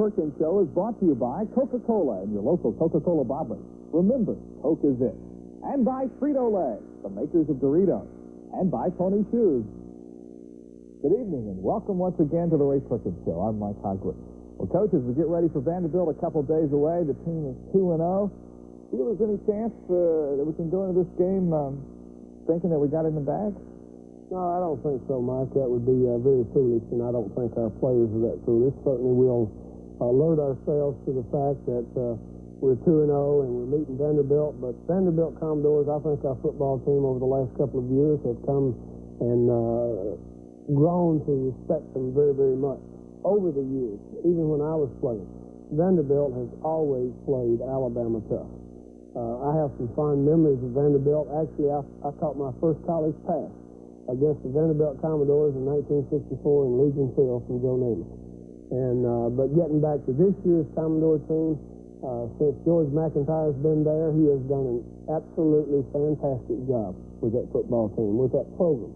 Perkins Show is brought to you by Coca-Cola and your local Coca-Cola bottler. Remember, Coke is it. And by Frito-Lay, the makers of Doritos. And by Tony Shoes. Good evening and welcome once again to the Ray Perkins Show. I'm Mike Hogwarts. Well, coaches, we get ready for Vanderbilt a couple days away. The team is 2-0. Feel there's any chance that we can go into this game thinking that we got it in the bag? No, I don't think so, Mike. That would be very foolish, and I don't think our players are that foolish. Certainly we'll alert ourselves to the fact that we're 2-0 and we're meeting Vanderbilt. But Vanderbilt Commodores, I think our football team over the last couple of years have come and grown to respect them very, very much over the years. Even when I was playing, Vanderbilt has always played Alabama tough. I have some fond memories of Vanderbilt. Actually, I caught my first college pass against the Vanderbilt Commodores in 1964 in Legion Field from Joe Namath. And but getting back to this year's Commodore team, since George McIntyre's been there, he has done an absolutely fantastic job with that football team, with that program,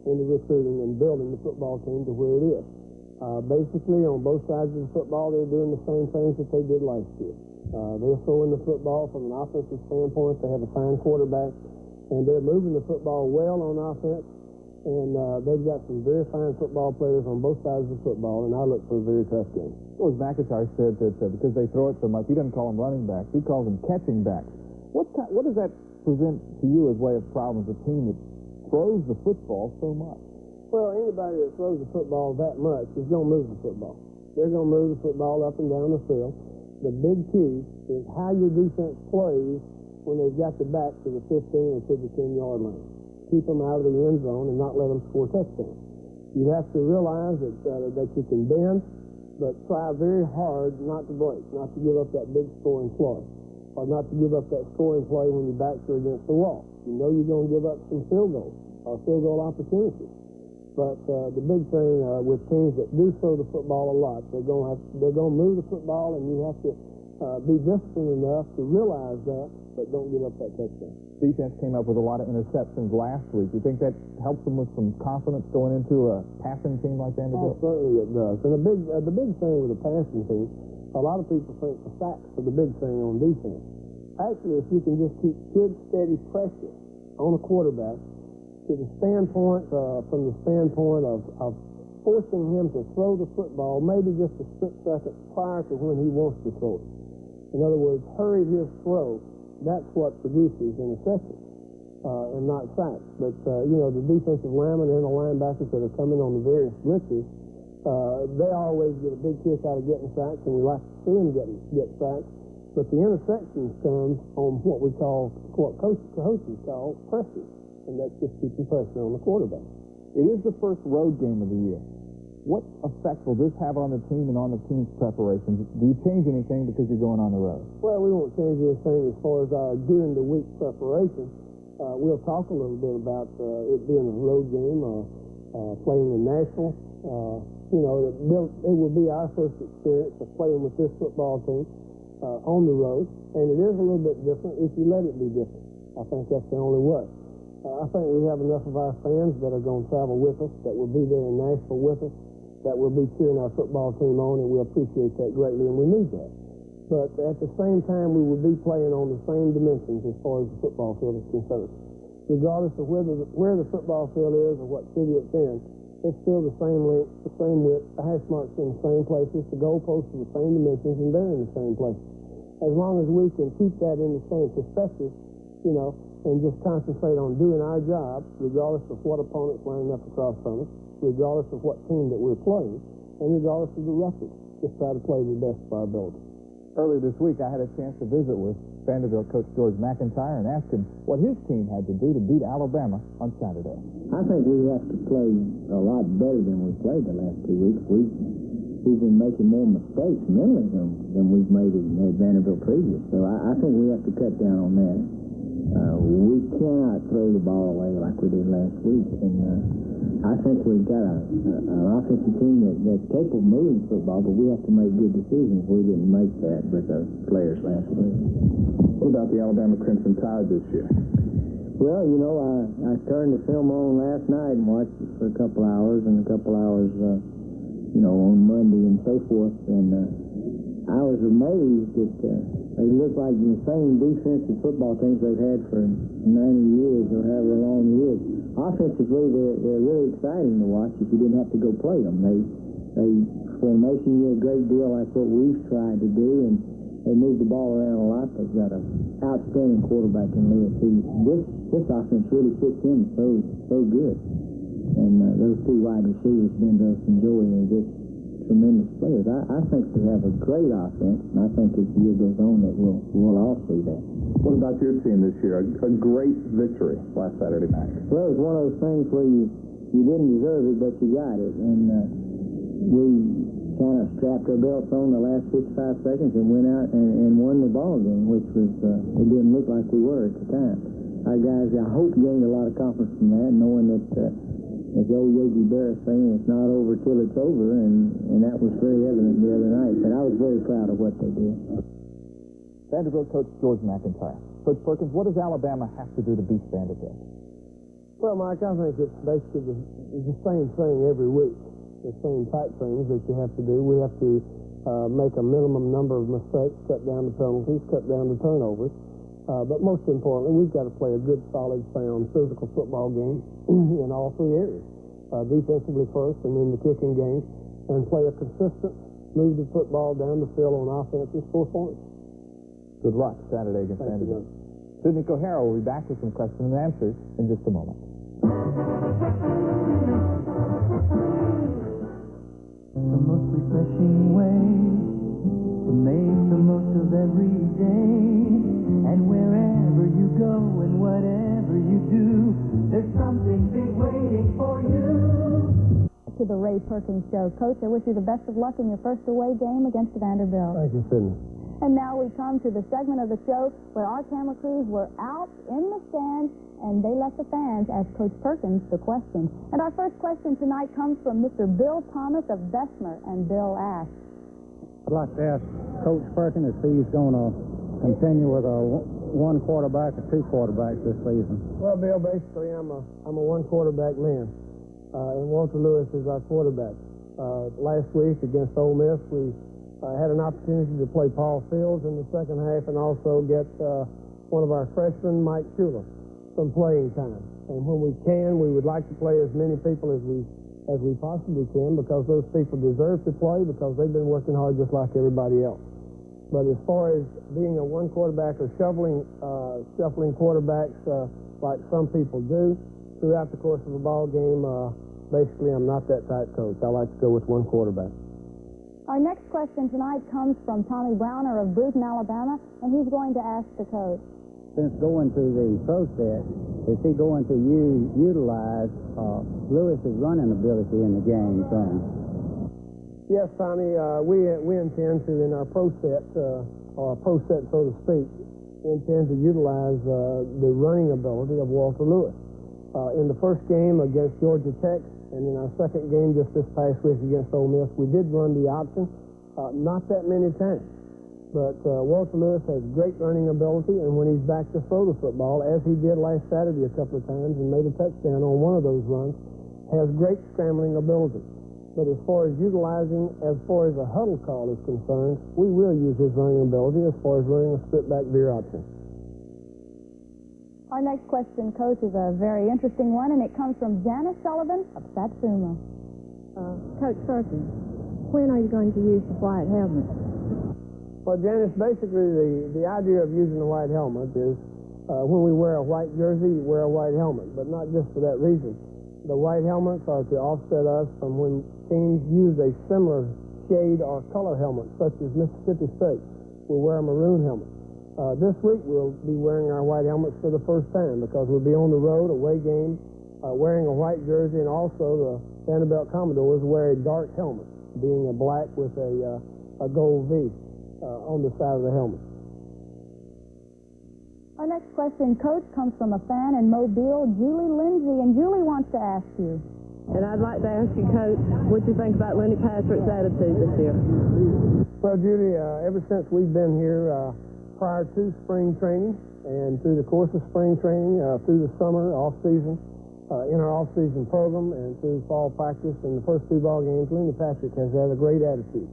in the recruiting and building the football team to where it is. Basically, on both sides of the football, they're doing the same things that they did last year. They're throwing the football from an offensive standpoint. They have a fine quarterback, and they're moving the football well on offense. And they've got some very fine football players on both sides of the football, and I look for a very tough game. George McIntyre said that because they throw it so much, he doesn't call them running backs. He calls them catching backs. What does that present to you as way of problems, a team that throws the football so much? Well, anybody that throws the football that much is going to move the football. They're going to move the football up and down the field. The big key is how your defense plays when they've got the back to the 15 or to the 10-yard line. Keep them out of the end zone and not let them score touchdowns. You have to realize that you can bend, but try very hard not to break, not to give up that big scoring play, or not to give up that scoring play when your backs are against the wall. You know you're going to give up some field goals or field goal opportunities. But the big thing with teams that do throw the football a lot, they're going to move the football, and you have to be disciplined enough to realize that, but don't give up that touchdown. Defense came up with a lot of interceptions last week. You think that helps them with some confidence going into a passing team like Vanderbilt? Oh, certainly it does. And the big thing with a passing team, a lot of people think the sacks are the big thing on defense. Actually, if you can just keep good, steady pressure on a quarterback to the standpoint, from the standpoint of forcing him to throw the football maybe just a split second prior to when he wants to throw it. In other words, hurry his throw. That's what produces interceptions and not sacks. But, the defensive linemen and the linebackers that are coming on the various blitzes, they always get a big kick out of getting sacks, and we like to see them get sacks. But the interceptions come on what coaches call pressure, and that's just keeping pressure on the quarterback. It is the first road game of the year. What effect will this have on the team and on the team's preparations? Do you change anything because you're going on the road? Well, we won't change anything as far as our during-the-week preparation. We'll talk a little bit about it being a road game, playing in Nashville. It will be our first experience of playing with this football team on the road, and it is a little bit different if you let it be different. I think that's the only way. I think we have enough of our fans that are going to travel with us, that will be there in Nashville with us, that will be cheering our football team on, and we appreciate that greatly, and we need that. But at the same time, we will be playing on the same dimensions as far as the football field is concerned. Regardless of where the football field is or what city it's in, it's still the same length, the same width, the hash marks in the same places, the goalposts are the same dimensions, and they're in the same places. As long as we can keep that in the same perspective, and just concentrate on doing our job, regardless of what opponent's lining up across from us, regardless of what team that we're playing, and regardless of the record. Just try to play the best of our ability. Earlier this week, I had a chance to visit with Vanderbilt coach George McIntyre and ask him what his team had to do to beat Alabama on Saturday. I think we have to play a lot better than we played the last 2 weeks. We've been making more mistakes mentally than we've made at Vanderbilt previous. So I think we have to cut down on that. We cannot throw the ball away like we did last week. And I think we've got an offensive team that's capable of moving football, but we have to make good decisions. We didn't make that with our players last week. What about the Alabama Crimson Tide this year? Well, I turned the film on last night and watched it for a couple hours, on Monday and so forth. And I was amazed that they look like the same defensive football teams they've had for 90 years or however long it is. Offensively, they're really exciting to watch if you didn't have to go play them. They formation you a great deal. That's what we've tried to do, and they move the ball around a lot. They've got an outstanding quarterback in Lewis. This offense really fits him so good. And those two wide receivers, Bendros and Joey, are just tremendous players. I think we have a great offense, and I think as the year goes on that we'll all see that. What about your team this year? A great victory last Saturday night. Well, it was one of those things where you didn't deserve it, but you got it. And we kind of strapped our belts on the last 55 seconds and went out and won the ball game, which was, it didn't look like we were at the time. Our guys, I hope, gained a lot of confidence from that, knowing that, as the old Yogi Berra saying, it's not over till it's over, and that was very evident the other night. But I was very proud of what they did. Vanderbilt coach George McIntyre. Coach Perkins, what does Alabama have to do to beat Vanderbilt? Well, Mike, I think it's basically the same thing every week. The same type things that you have to do. We have to make a minimum number of mistakes, cut down the penalties, cut down the turnovers. But most importantly, we've got to play a good, solid, sound, physical football game in all three areas. Defensively first, and then the kicking game, and play a consistent, move the football down the field on offense and score points. Good luck Saturday against Vanderbilt. Sidney Kohara will be back with some questions and answers in just a moment. The most refreshing way to make the most of every day. And wherever you go and whatever you do, there's something big waiting for you. To the Ray Perkins Show. Coach, I wish you the best of luck in your first away game against Vanderbilt. Thank you, Sidney. And now we come to the segment of the show where our camera crews were out in the stands and they let the fans ask Coach Perkins the questions. And our first question tonight comes from Mr. Bill Thomas of Bessemer, and Bill asks, I'd like to ask Coach Perkins if he's going to continue with a one quarterback or two quarterbacks this season. Well, Bill, basically, I'm a one quarterback man, and Walter Lewis is our quarterback. Last week against Ole Miss, we had an opportunity to play Paul Fields in the second half and also get one of our freshmen, Mike Schuler, some playing time. And when we can, we would like to play as many people as we possibly can, because those people deserve to play, because they've been working hard just like everybody else. But as far as being a one quarterback or shuffling quarterbacks like some people do throughout the course of a ball game, basically I'm not that type coach. I like to go with one quarterback. our next question tonight comes from Tommy Browner of Brewton, Alabama, and he's going to ask the coach. Since going to the pro set, is he going to utilize Lewis's running ability in the game some? Yes, Tommy, we intend to, in our pro set, or pro set, so to speak, intend to utilize the running ability of Walter Lewis. In the first game against Georgia Tech, and in our second game just this past week against Ole Miss, we did run the option, not that many times. But Walter Lewis has great running ability, and when he's back to throw the football, as he did last Saturday a couple of times and made a touchdown on one of those runs, has great scrambling ability. But as far as utilizing, as far as a huddle call is concerned, we will use his running ability as far as running a split-back veer option. Our next question, Coach, is a very interesting one, and it comes from Janice Sullivan of Satsuma. Coach Perkins, when are you going to use the white helmet? Well, Janice, basically the idea of using the white helmet is when we wear a white jersey, you wear a white helmet, but not just for that reason. The white helmets are to offset us from when teams use a similar shade or color helmet, such as Mississippi State. We'll wear a maroon helmet. This week we'll be wearing our white helmets for the first time because we'll be on the road, away game, wearing a white jersey, and also the Vanderbilt Commodores wear a dark helmet, being a black with a gold V on the side of the helmet. Our next question, Coach, comes from a fan in Mobile, Julie Lindsay, and Julie wants to ask you. And I'd like to ask you, Coach, what you think about Lenny Patrick's attitude this year? Well, Julie, ever since we've been here, prior to spring training and through the course of spring training, through the summer, off-season, in our off-season program and through fall practice and the first two ball games, Lenny Patrick has had a great attitude.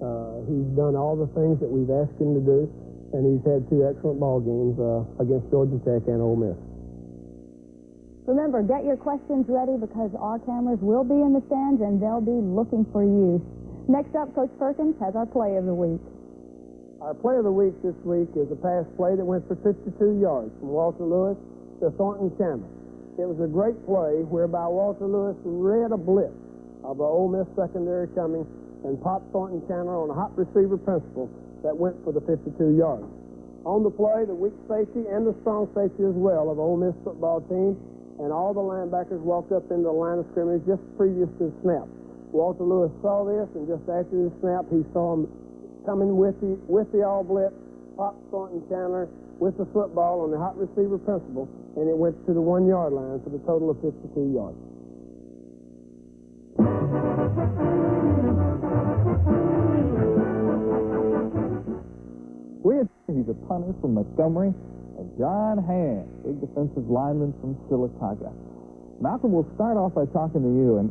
He's done all the things that we've asked him to do, and he's had 2 excellent ball games against Georgia Tech and Ole Miss. Remember, get your questions ready because our cameras will be in the stands and they'll be looking for you. Next up, Coach Perkins has our play of the week. Our play of the week this week is a pass play that went for 52 yards from Walter Lewis to Thornton Chandler. It was a great play whereby Walter Lewis read a blitz of the Ole Miss secondary coming and popped Thornton Chandler on a hot receiver principle that went for the 52 yards. On the play, the weak safety and the strong safety as well of the Ole Miss football team and all the linebackers walked up into the line of scrimmage just previous to the snap. Walter Lewis saw this, and just after the snap, he saw him coming with the all blitz, popped Thornton Chandler with the football on the hot receiver principle, and it went to the 1-yard line for the total of 52 yards. He's a punter from Montgomery, and John Hand, big defensive lineman from Sylacauga. Malcolm, we'll start off by talking to you, and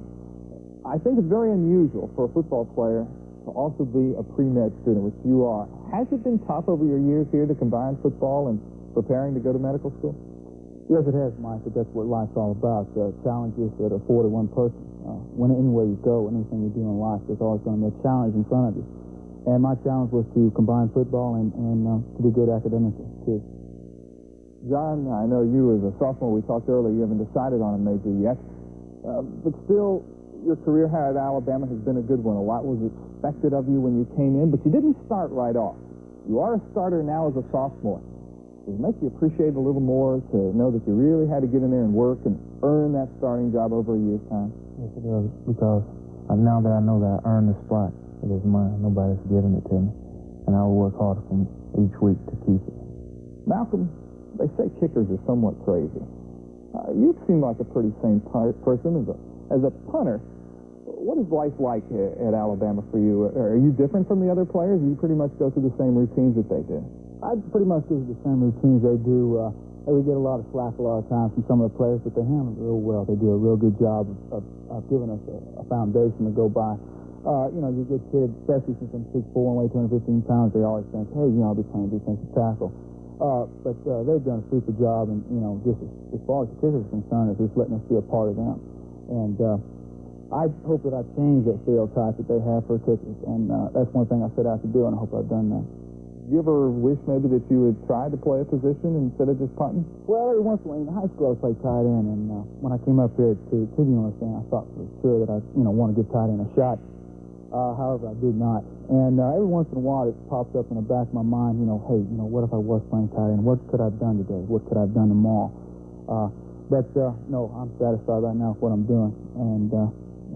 I think it's very unusual for a football player to also be a pre-med student, which you are. Has it been tough over your years here to combine football and preparing to go to medical school? Yes, it has, Mike, but that's what life's all about. Challenges that are afforded one person. Anywhere you go, anything you do in life, there's always going to be a challenge in front of you. And my challenge was to combine football and to be good academically, too. John, I know you as a sophomore, we talked earlier, you haven't decided on a major yet. But still, your career here at Alabama has been a good one. A lot was expected of you when you came in, but you didn't start right off. You are a starter now as a sophomore. Does it make you appreciate it a little more to know that you really had to get in there and work and earn that starting job over a year's time? Yes, it does, because now that I know that I earned the spot, it is mine. Nobody's giving it to me. And I will work harder from each week to keep it. Malcolm, they say kickers are somewhat crazy. You seem like a pretty sane person. As a punter, what is life like at Alabama for you? Are you different from the other players? Do you pretty much go through the same routines that they do? I pretty much do the same routines they do. We get a lot of slack a lot of times from some of the players, but they handle it real well. They do a real good job of giving us a foundation to go by. You get kids, especially since I'm 6'4" and weigh 215 pounds, they always think, hey, I'll be playing defensive tackle. But they've done a super job, and, just as far as the kickers are concerned, it's just letting us be a part of them. And I hope that I've changed that stereotype that they have for kickers, and that's one thing I set out to do, and I hope I've done that. Do you ever wish maybe that you would try to play a position instead of just punting? Well, every once in a while, in high school, I played tight end, and when I came up here to the university, I thought for sure that I, want to give tight end a shot. However, I did not. And every once in a while, it pops up in the back of my mind, hey, what if I was playing tight end? What could I have done today? What could I have done tomorrow? But no, I'm satisfied right now with what I'm doing, and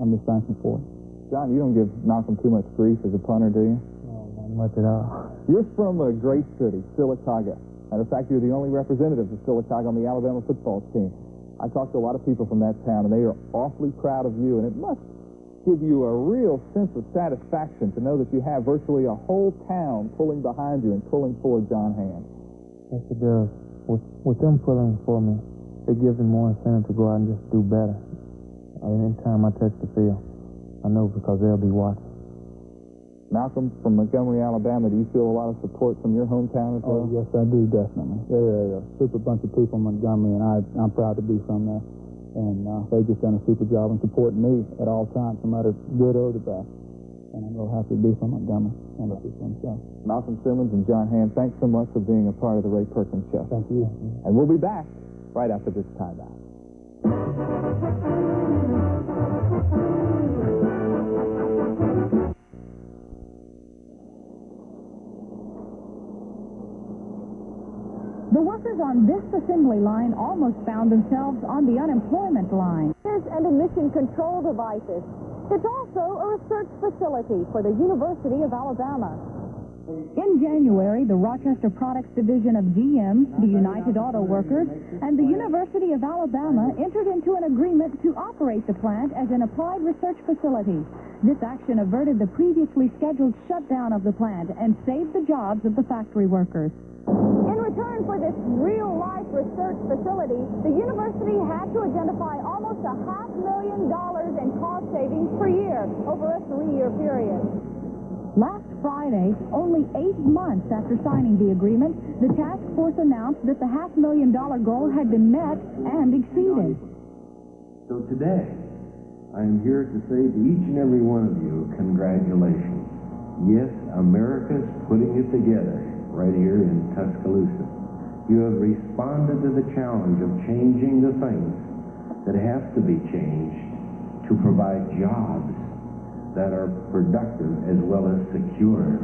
I'm just thankful for it. John, you don't give Malcolm too much grief as a punter, do you? No, not much at all. You're from a great city, Sylacauga. Matter of fact, you're the only representative of Sylacauga on the Alabama football team. I talked to a lot of people from that town, and they are awfully proud of you, and it must give you a real sense of satisfaction to know that you have virtually a whole town pulling behind you and pulling for John Hand. Yes, it does. With them pulling for me, it gives me more incentive to go out and just do better. Anytime I touch the field, I know because they'll be watching. Malcolm, from Montgomery, Alabama, do you feel a lot of support from your hometown as well? Oh, yes, I do, definitely. They're a super bunch of people in Montgomery, and I'm proud to be from there. And they've just done a super job in supporting me at all times, no matter good or the bad. And I'm real happy to be from Montgomery and to be from himself. Malcolm Simmons and John Hand, thanks so much for being a part of the Ray Perkins Show. Thank you. And we'll be back right after this timeout. The workers on this assembly line almost found themselves on the unemployment line. And emission control devices. It's also a research facility for the University of Alabama. In January, the Rochester Products Division of GM, the United Auto Workers, and the University of Alabama entered into an agreement to operate the plant as an applied research facility. This action averted the previously scheduled shutdown of the plant and saved the jobs of the factory workers. In return for this real-life research facility, the university had to identify almost $500,000 in cost savings per year over a 3-year period. Last Friday, only 8 months after signing the agreement, the task force announced that the $500,000 goal had been met and exceeded. So today, I am here to say to each and every one of you, congratulations. Yes, America's putting it together right here in Tuscaloosa. You have responded to the challenge of changing the things that have to be changed to provide jobs that are productive as well as secure.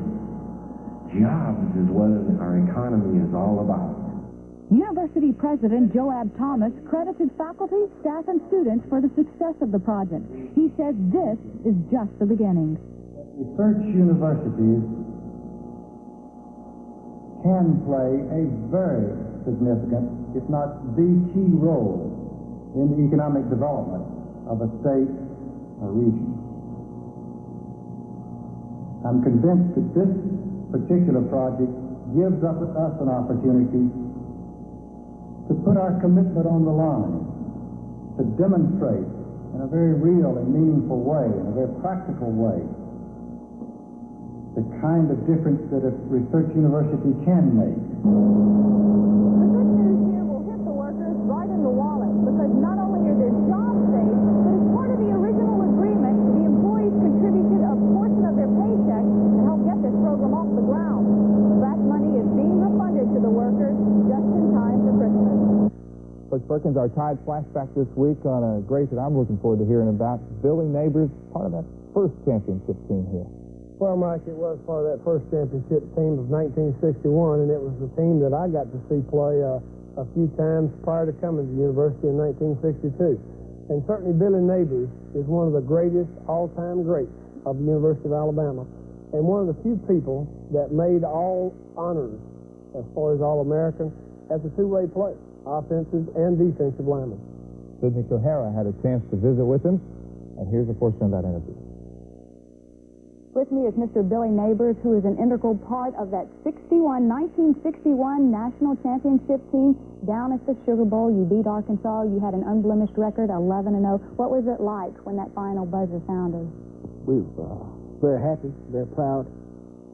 Jobs is what our economy is all about. University President Joab Thomas credited faculty, staff, and students for the success of the project. He says this is just the beginning. Research universities can play a very significant, if not the key role in the economic development of a state or region. I'm convinced that this particular project gives us an opportunity to put our commitment on the line, to demonstrate in a very real and meaningful way, in a very practical way, the kind of difference that a research university can make. The good news here will hit the workers right in the wallet, because not only are their jobs safe, but as part of the original agreement, the employees contributed a portion of their paycheck to help get this program off the ground. That money is being refunded to the workers just in time for Christmas. Coach Perkins, our Tide flashback this week on a great that I'm looking forward to hearing about. Billy Neighbors, part of that first championship team here. Well, Mike, it was part of that first championship team of 1961, and it was the team that I got to see play a few times prior to coming to the university in 1962. And certainly Billy Neighbors is one of the greatest all-time greats of the University of Alabama, and one of the few people that made all honors as far as All-American as a two-way player, offensive and defensive lineman. Sidney O'Hara had a chance to visit with him, and here's a portion of that interview. With me is Mr. Billy Neighbors, who is an integral part of that 1961 national championship team down at the Sugar Bowl. You beat Arkansas. You had an unblemished record, 11-0. What was it like when that final buzzer sounded? We were very happy, very proud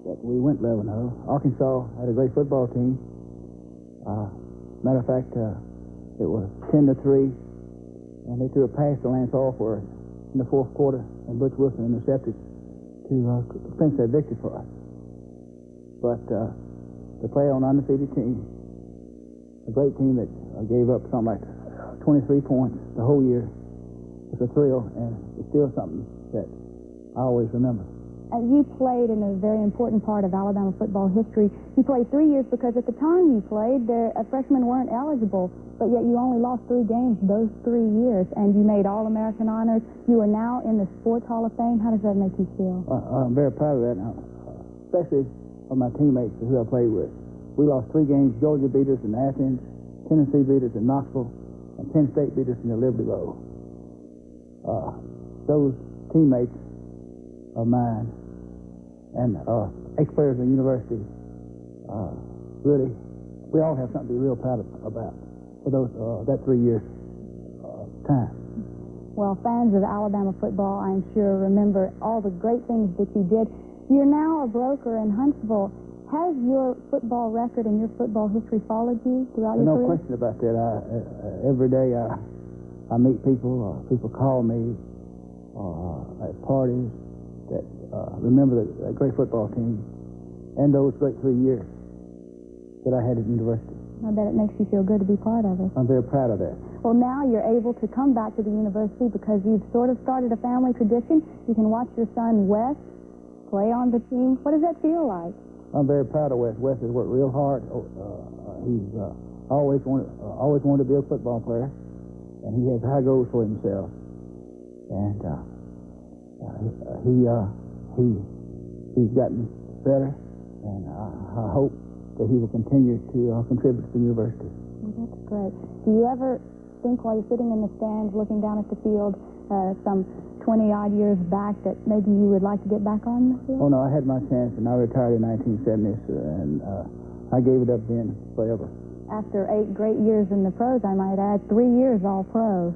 that we went 11-0. Arkansas had a great football team. Matter of fact, it was 10-3, and they threw a pass to Lance Alford in the fourth quarter, and Butch Wilson intercepted to clinch that victory for us. But to play on an undefeated team, a great team that gave up something like 23 points the whole year, was a thrill, and it's still something that I always remember. And you played in a very important part of Alabama football history. You played 3 years because at the time you played, freshmen weren't eligible, but yet you only lost 3 games those 3 years, and you made All-American honors. You are now in the Sports Hall of Fame. How does that make you feel? I'm very proud of that, especially of my teammates who I played with. We lost 3 games. Georgia beat us in Athens, Tennessee beat us in Knoxville, and Penn State beat us in the Liberty Bowl. Those teammates of mine and ex-players of the university, really, we all have something to be real proud about for those that 3 years time. Well, fans of Alabama football, I'm sure, remember all the great things that you did. You're now a broker in Huntsville. Has your football record and your football history followed you throughout your career? No question about that. Every day I meet people. People call me at parties that remember that great football team and those great 3 years that I had at the university. I bet it makes you feel good to be part of it. I'm very proud of that. Well, now you're able to come back to the university because you've sort of started a family tradition. You can watch your son, Wes, play on the team. What does that feel like? I'm very proud of Wes. Wes has worked real hard. He's always wanted to be a football player, and he has high goals for himself. And he's gotten better, and I hope that he will continue to contribute to the university. Well, that's great. Do you ever think while you're sitting in the stands looking down at the field some 20-odd years back that maybe you would like to get back on the field? Oh, no, I had my chance, and I retired in 1970, and I gave it up then forever. After 8 great years in the pros, I might add, 3 years all pro.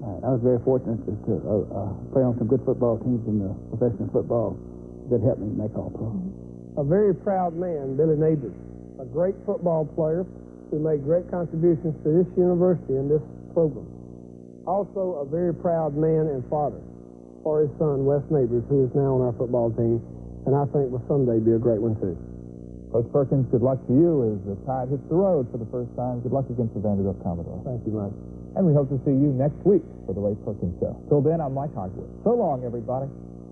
I was very fortunate to play on some good football teams in the professional football that helped me make All-Pro. A very proud man, Billy Neighbors, a great football player who made great contributions to this university and this program. Also, a very proud man and father for his son, Wes Neighbors, who is now on our football team, and I think will someday be a great one, too. Coach Perkins, good luck to you as the Tide hits the road for the first time. Good luck against the Vanderbilt Commodores. Thank you, Mike. And we hope to see you next week for the Ray Perkins Show. Till then, I'm Mike Hogwood. So long, everybody.